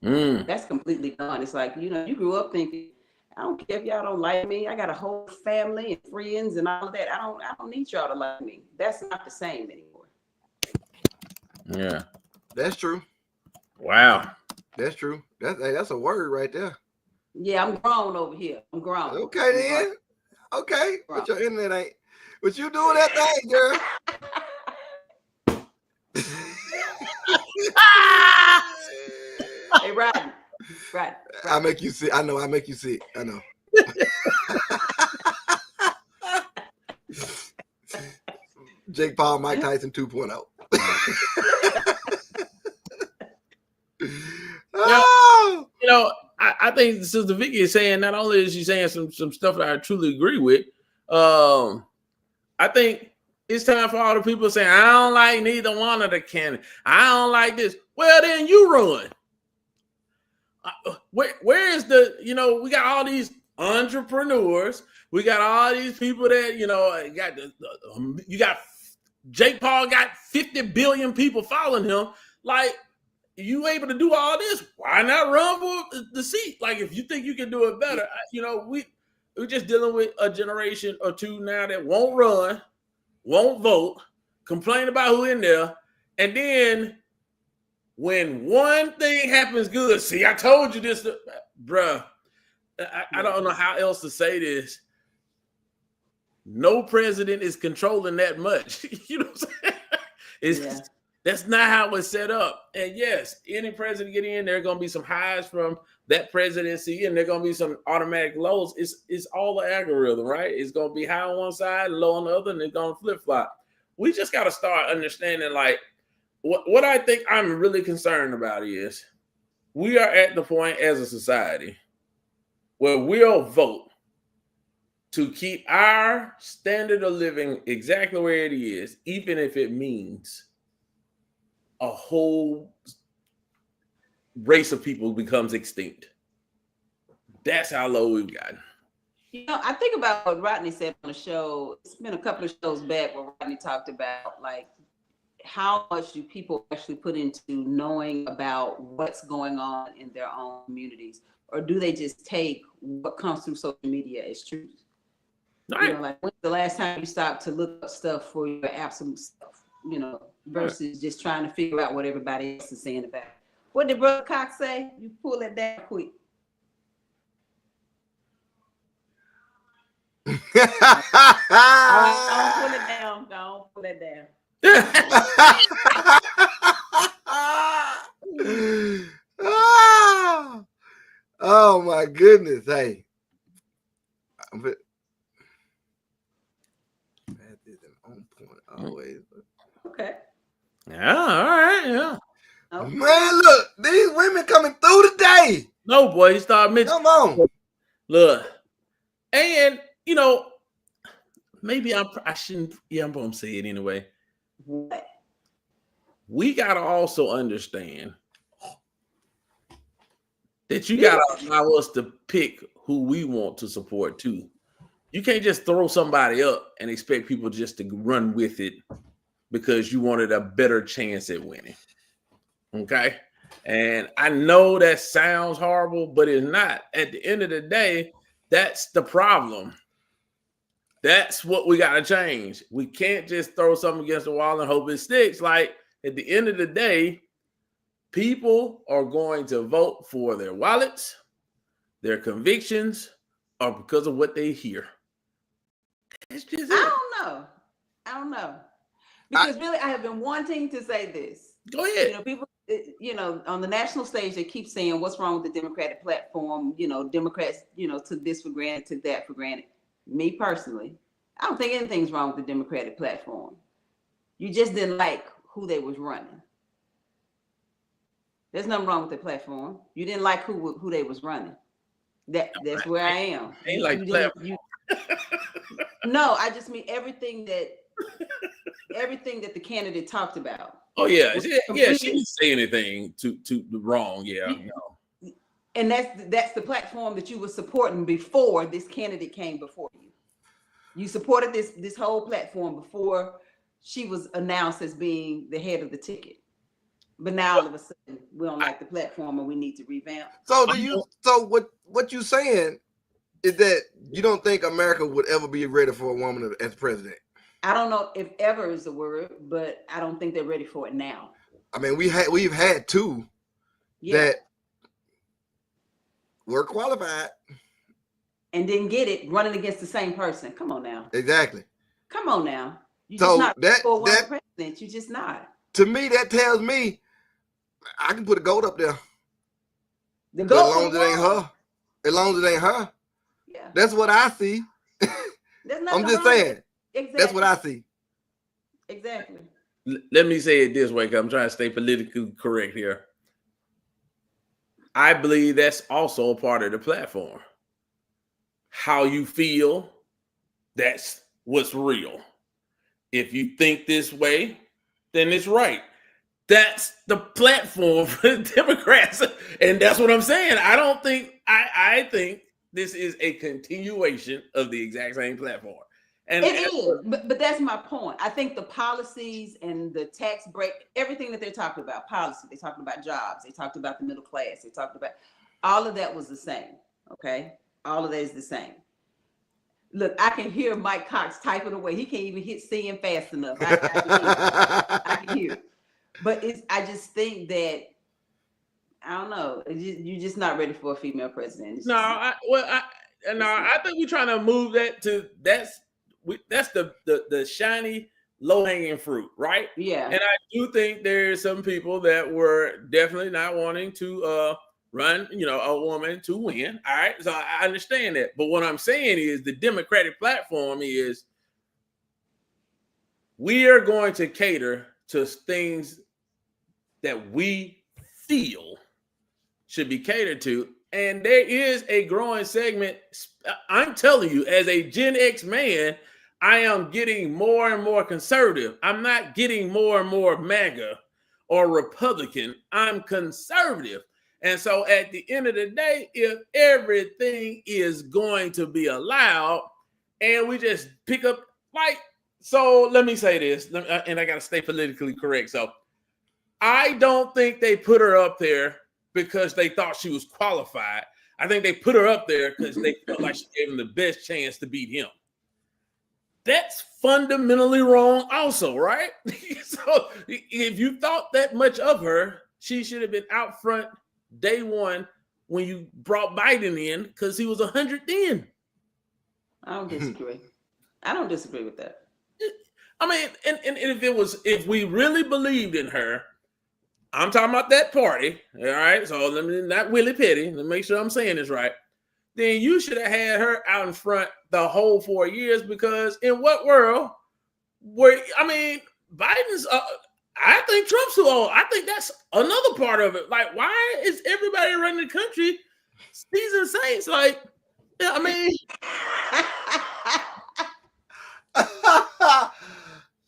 That's completely gone. It's like, you know, you grew up thinking, I don't care if y'all don't like me. I got a whole family and friends and all of that. I don't need y'all to like me. That's not the same anymore. Yeah. That's true. Wow. That's true. That's a word right there. Yeah, I'm grown over here. I'm grown. Okay, then. Okay. But your internet ain't. But you doing that thing, girl. Hey, Rodney. Right. I make you sick. I know. I make you sick. I know. Jake Paul, Mike Tyson 2.0. Oh! You know, I think Sister Vicky is saying, not only is she saying some stuff that I truly agree with, I think it's time for all the people saying, I don't like neither one of the candidates. I don't like this. Well, then you run. Where is the, you know, we got all these entrepreneurs. We got all these people that, you know, you got Jake Paul got 50 billion people following him. Like, you able to do all this? Why not run for the seat? Like, if you think you can do it better, you know, we're just dealing with a generation or two now that won't run, won't vote, complain about who in there, and then when one thing happens good, see, I told you this, bruh. I don't know how else to say this. No president is controlling that much. You know what I'm saying? That's not how it's set up. And yes, any president get in, there are going to be some highs from that presidency, and there are going to be some automatic lows. It's all the algorithm, right? It's going to be high on one side, low on the other, and it's going to flip-flop. We just got to start understanding, like, what I think I'm really concerned about is we are at the point as a society where we'll vote to keep our standard of living exactly where it is, even if it means a whole race of people becomes extinct. That's how low we've gotten. You know, I think about what Rodney said on the show. It's been a couple of shows back where Rodney talked about, like, how much do people actually put into knowing about what's going on in their own communities? Or do they just take what comes through social media as truth? Right. You know, like, when's the last time you stopped to look up stuff for your absolute stuff, you know, versus just trying to figure out what everybody else is saying about it? What did Brother Cox say? You pull it down quick. Don't pull it down. Don't pull it down. Oh my goodness. Hey. That is on point always. Okay. Yeah, all right, yeah. Okay. Man, look, these women coming through today. No, boy, you start mentioning. Come on. Look, and, you know, maybe I shouldn't, I'm going to say it anyway. What? We got to also understand that you got to allow us to pick who we want to support too. You can't just throw somebody up and expect people just to run with it because you wanted a better chance at winning. Okay? And I know that sounds horrible, but it's not. At the end of the day, that's the problem. That's what we got to change. We can't just throw something against the wall and hope it sticks. Like, at the end of the day, people are going to vote for their wallets, their convictions, or because of what they hear. It's just I don't know. Because really, I have been wanting to say this. Go ahead. You know, people, on the national stage, they keep saying, what's wrong with the Democratic platform? Democrats, took this for granted, took that for granted. Me personally, I don't think anything's wrong with the Democratic platform. You just didn't like who they was running. There's nothing wrong with the platform. You didn't like who they was running. That's where I am. Ain't like platform. No, I just mean everything that the candidate talked about. Oh yeah, she didn't say anything to wrong. Yeah, no. And that's the platform that you were supporting before this candidate came before you. You supported this whole platform before she was announced as being the head of the ticket. But now all of a sudden we don't like the platform and we need to revamp. So what you saying is that you don't think America would ever be ready for a woman as president? I don't know if ever is the word, but I don't think they're ready for it now. I mean, we've had two that were qualified and didn't get it, running against the same person. Come on now. Exactly. Come on now. You're So just not for one president. You're just not. To me, that tells me I can put a goat up there. The goat. As long as it ain't her. As long as it ain't her. Yeah. That's what I see. I'm just saying. Exactly. That's what I see. Exactly. Let me say it this way, because I'm trying to stay politically correct here. I believe that's also a part of the platform. How you feel, that's what's real. If you think this way, then it's right. That's the platform for the Democrats. And that's what I'm saying. I think this is a continuation of the exact same platform. And it is, but that's my point. I think the policies and the tax break, everything that they're talking about, policy, they talked about jobs, they talked about the middle class, they talked about all of that was the same. Okay. All of that is the same. Look, I can hear Mike Cox typing away. He can't even hit send fast enough. I can hear it. But I just think that, I don't know, you're just not ready for a female president. I think we're trying to move that to that's the shiny low-hanging fruit, right? Yeah. And I do think there's some people that were definitely not wanting to run, a woman to win. All right. So I understand that. But what I'm saying is the Democratic platform is we are going to cater to things that we feel should be catered to. And there is a growing segment. I'm telling you, as a Gen X man, I am getting more and more conservative. I'm not getting more and more MAGA or Republican. I'm conservative. And so at the end of the day, if everything is going to be allowed and we just pick up, so let me say this, and I got to stay politically correct. So I don't think they put her up there because they thought she was qualified. I think they put her up there because they felt like she gave him the best chance to beat him. That's fundamentally wrong also, right? So if you thought that much of her, she should have been out front day one when you brought Biden in because he was 100 then. I don't disagree. I don't disagree with that. I mean, and if we really believed in her, I'm talking about that party, all right? So let me, not Willie Petty, let me make sure I'm saying this right. Then you should have had her out in front the whole 4 years, because in what world Biden's, I think Trump's too old. I think that's another part of it. Like, why is everybody running the country seasoned saints? Like, I mean.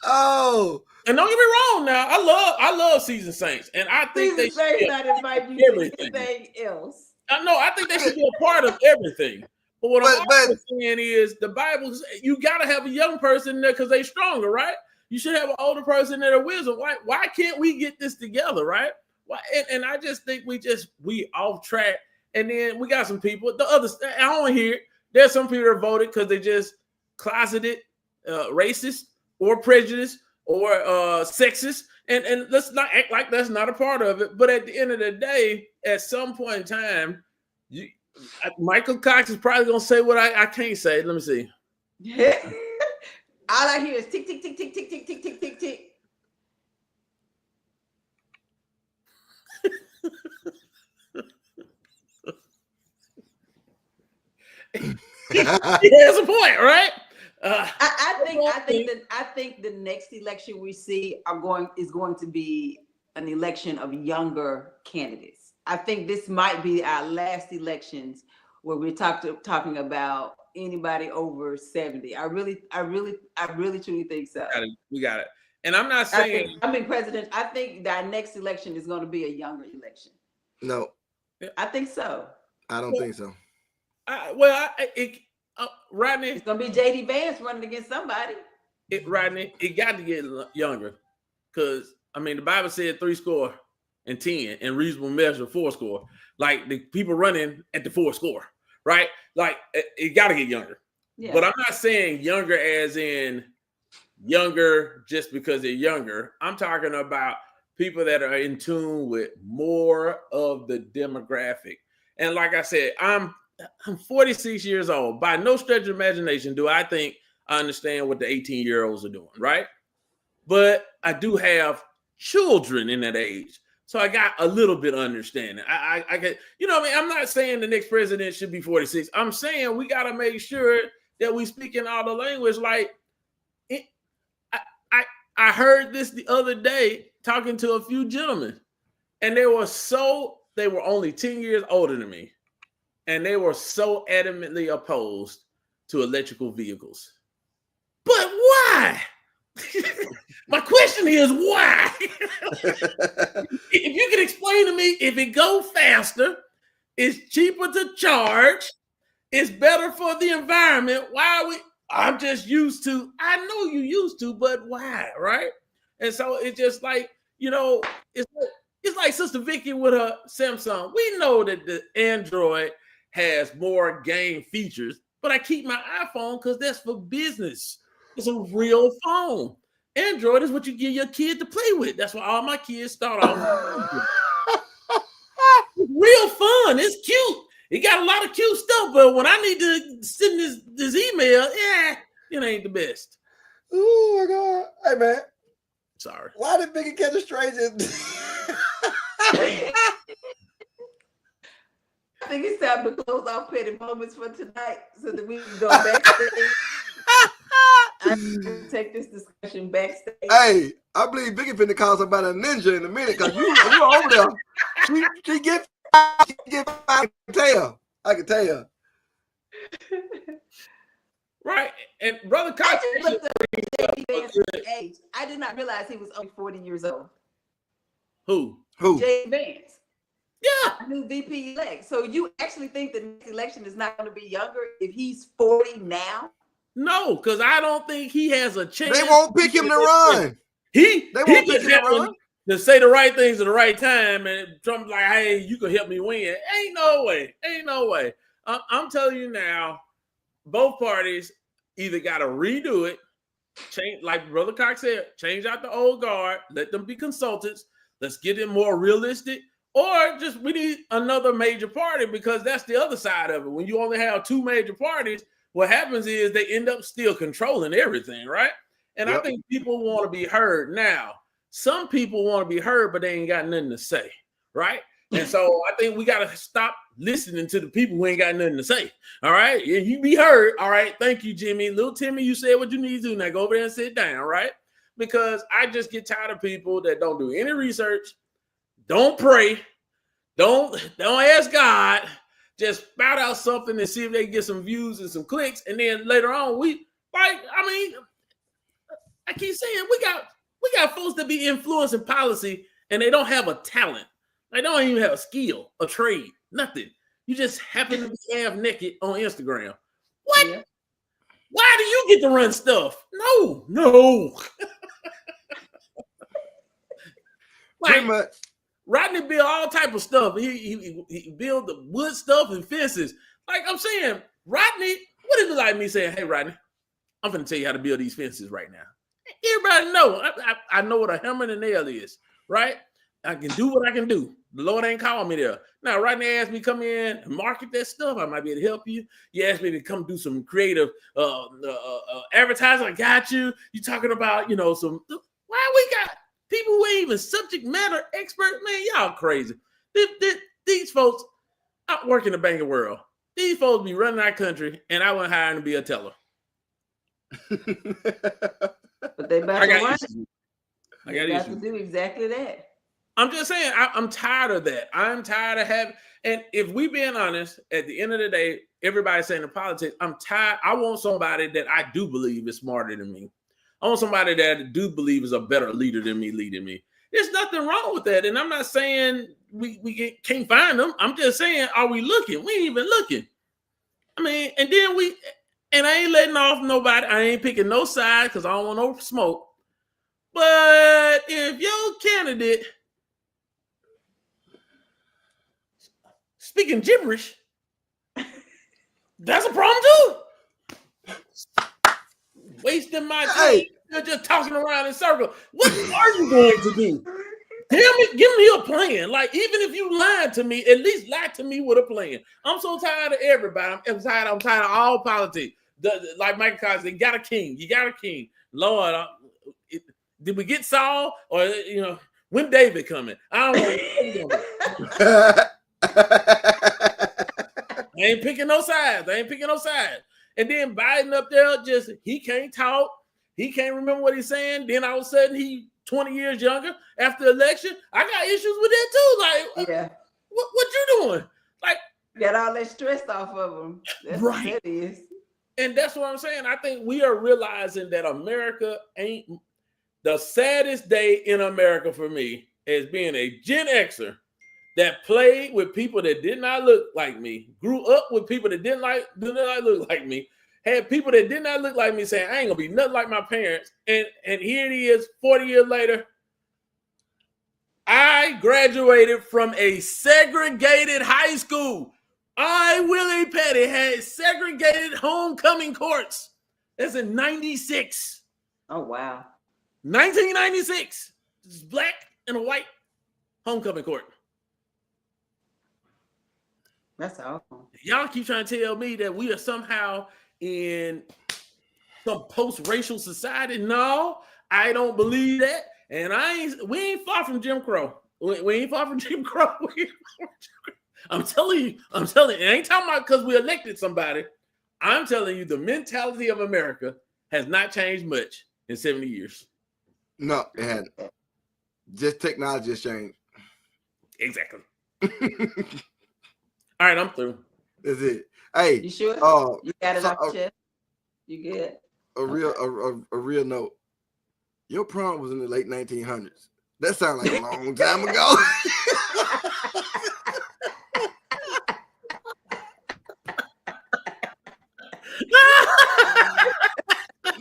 Oh. And don't get me wrong now. I love seasoned saints. And I think they should be not invite you to anything else. I think they should be a part of everything. But what I'm also saying is the Bible, you got to have a young person there because they're stronger, right? You should have an older person that are wisdom. Why can't we get this together, right? Why? And I just think we off track. And then we got some people. The others, I don't hear it. There's some people that voted because they just closeted racist or prejudiced or sexist, and let's not act like that's not a part of it. But at the end of the day, at some point in time, Michael Cox is probably gonna say what I can't say. Let me see. Yeah. All I hear is tick, tick, tick, tick, tick, tick, tick, tick, tick, tick. He has a point, right? I think the next election we see is going to be an election of younger candidates. I think this might be our last elections where we're talking about anybody over 70. I really truly think so. We got it. And I'm not saying President. I think that our next election is going to be a younger election. No, I think so. I don't think so. Rodney, it's gonna be JD Vance running against somebody. Rodney, it got to get younger, because I mean the Bible said 70 and reasonable measure 40. Like the people running at the 40, right? Like it got to get younger. Yeah. But I'm not saying younger as in younger just because they're younger. I'm talking about people that are in tune with more of the demographic. And like I said, I'm 46 years old. By no stretch of imagination do I think I understand what the 18-year-olds are doing, right? But I do have children in that age. So I got a little bit of understanding. I get, I'm not saying the next president should be 46. I'm saying we got to make sure that we speak in all the language. Like, I heard this the other day talking to a few gentlemen, and they were only 10 years older than me. And they were so adamantly opposed to electrical vehicles. But why? My question is why? If you can explain to me, if it goes faster, it's cheaper to charge, it's better for the environment, why are we? I'm just used to, I know you used to, but why, right? And so it's just like, it's like Sister Vicky with her Samsung. We know that the Android has more game features, but I keep my iPhone because that's for business. It's a real phone. Android is what you give your kid to play with. That's why all my kids start off. It's real fun. It's cute. It got a lot of cute stuff, but when I need to send this email, it ain't the best. Oh my God. Hey man. Sorry. Why did Biggie catch a stranger? I think it's time to close off petty moments for tonight so that we can go backstage. I'm going to take this discussion backstage. Hey, I believe Biggie finna call somebody a ninja in a minute because you over there. She get I can tell. Right. And Brother Cox, I did not realize he was only 40 years old. Who? Jay Vance. Yeah. New VP elect. So you actually think the next election is not going to be younger if he's 40 now? No, because I don't think he has a chance. They won't pick him to run. They won't pick him to run. To say the right things at the right time, and Trump's like, hey, you can help me win. Ain't no way. I'm telling you now, both parties either got to redo it, change, like Brother Cox said, change out the old guard, let them be consultants, let's get it more realistic, or just we need another major party, because that's the other side of it. When you only have two major parties, what happens is they end up still controlling everything, right? And I think people want to be heard now. Some people want to be heard, but they ain't got nothing to say, right? And so I think we got to stop listening to the people who ain't got nothing to say, all right? You be heard, all right? Thank you, Jimmy. Little Timmy, you said what you need to do. Now go over there and sit down, right? Because I just get tired of people that don't do any research, don't pray, don't ask God, just spout out something and see if they can get some views and some clicks, and then later on, I keep saying we got folks that be influencing policy and they don't have a talent. They don't even have a skill, a trade, nothing. You just happen to be half naked on Instagram. What? Yeah. Why do you get to run stuff? No. Pretty much. Rodney build all type of stuff. He build the wood stuff and fences. Like I'm saying, Rodney, what is it like me saying, hey, Rodney, I'm going to tell you how to build these fences right now. Everybody know. I know what a hammer and a nail is, right? I can do what I can do. The Lord ain't calling me there. Now, right now, ask me to come in and market that stuff. I might be able to help you. You ask me to come do some creative advertising. I got you. You talking about, some. Why we got people who ain't even subject matter experts? Man, y'all crazy. These folks, I work in the banking world. These folks be running our country, and I went hiring to be a teller. But they about to run. I got to do exactly that. I'm just saying, I'm tired of that. I'm tired of having, and if we being honest, at the end of the day, everybody's saying in politics, I'm tired. I want somebody that I do believe is smarter than me. I want somebody that I do believe is a better leader than me leading me. There's nothing wrong with that. And I'm not saying we can't find them. I'm just saying, are we looking? We ain't even looking. I mean, and then and I ain't letting off nobody. I ain't picking no side because I don't want no smoke. But if your candidate speaking gibberish, that's a problem too. Wasting my time. You're just talking around in circles. What are you going to do? Give me a plan. Like, even if you lied to me, at least lie to me with a plan. I'm so tired of everybody. I'm tired of all politics. Like Michael Cosby, you got a king. You got a king. Lord, did we get Saul? Or, when David coming? I don't know. I ain't picking no sides. And then Biden up there, he can't talk. He can't remember what he's saying. Then all of a sudden, he 20 years younger after the election. I got issues with that too. Like, yeah, what you doing? Like, get all that stress off of them. That's right. What that is. And that's what I'm saying. I think we are realizing that America ain't the saddest day in America for me as being a Gen Xer that played with people that did not look like me, grew up with people that did not look like me, had people that did not look like me saying, I ain't gonna be nothing like my parents. And here it is, 40 years later. I graduated from a segregated high school. Willie Petty, had segregated homecoming courts. That's in 96. Oh, wow. 1996. This is black and a white homecoming court. That's awful. Y'all keep trying to tell me that we are somehow in some post-racial society. No, I don't believe that. And we ain't far from Jim Crow. We ain't far from Jim Crow. I'm telling you, I ain't talking about because we elected somebody. I'm telling you, the mentality of America has not changed much in 70 years. No, it hasn't. Just technology has changed. Exactly. All right, I'm through. That's it. Hey, you sure? You got it off your chest? You good? A real note. Your prom was in the late 1900s. That sounds like a long time ago.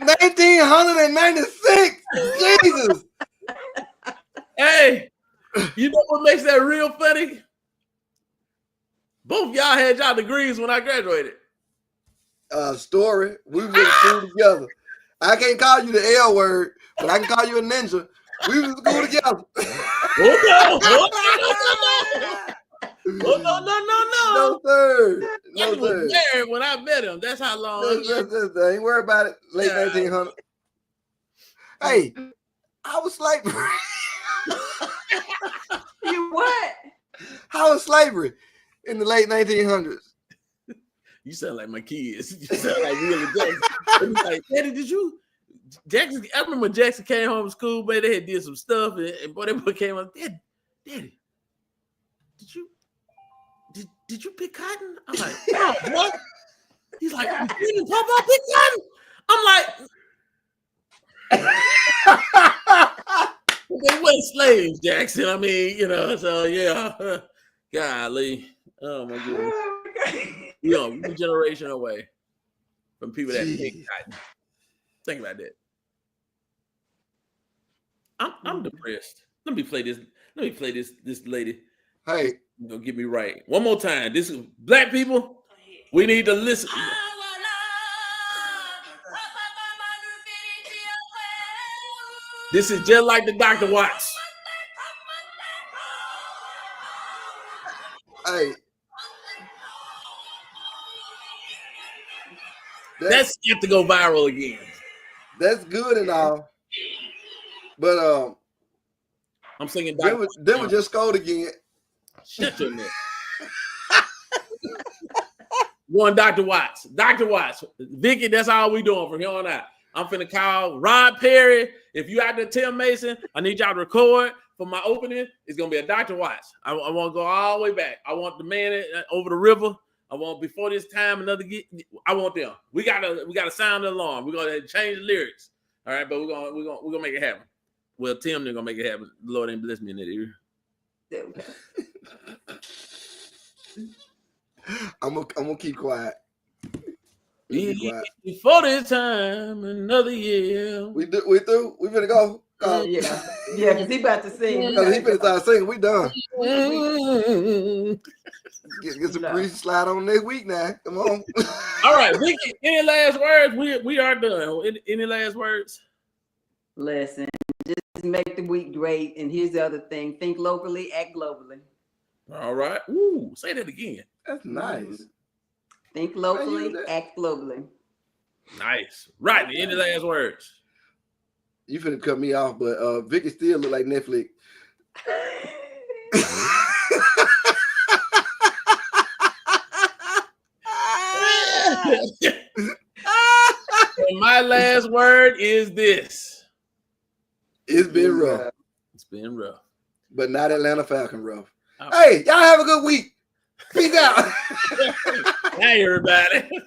1996. Jesus. Hey, you know what makes that real funny? Both y'all had y'all degrees when I graduated. Story. We went to school together. I can't call you the L word, but I can call you a ninja. We went to school together. No, sir. He was married when I met him. That's how long. Ain't worry about it. Late 1900s. Hey, I was slavery. You what? How was slavery in the late 1900s? You sound like my kids. You sound like Willie Jackson. Like, Daddy, Jackson? I remember Jackson came home from school, but they had did some stuff, and boy, they came up, Daddy, did you pick cotton? I'm like, oh, what? He's like, you didn't pop out pick cotton? I'm like, they weren't slaves, Jackson. I mean, so yeah. Golly. Oh my goodness. We're a generation away from people that pick cotton. Think about that. I'm depressed. Let me play this lady. Hey. Gonna get me right. One more time. This is black people. We need to listen. This is just like the Dr. Watts. Hey, That's got to go viral again. that's good and all, but I'm singing Denver just scored again. Shut your mouth. One Dr. Watts. Dr. Watts. Vicky, that's all we doing from here on out. I'm finna call Rod Perry. If you out there, Tim Mason, I need y'all to record for my opening. It's gonna be a Dr. Watts. I want to go all the way back. I want the man over the river. I want before this time another. I want them. We gotta sound the alarm. We're gonna change the lyrics. All right, but we're gonna make it happen. Well, Tim, they're gonna make it happen. The Lord ain't bless me in that area. I'm gonna keep quiet. Before this time, another year. We through. We finna go. Yeah, because he about to sing. He finna start singing. We done. Get some breeze slide on next week now. Come on. All right, Vicky. Any last words? We are done. Any last words? Listen, just make the week great. And here's the other thing: think locally, act globally. All right. Ooh, say that again. That's nice. Think locally, act globally. Nice. Right. Any last words? You finna cut me off, but Vicky still look like Netflix. And my last word is this. It's been rough. It's been rough. But not Atlanta Falcon rough. Hey, y'all have a good week. Peace out. Hey, everybody.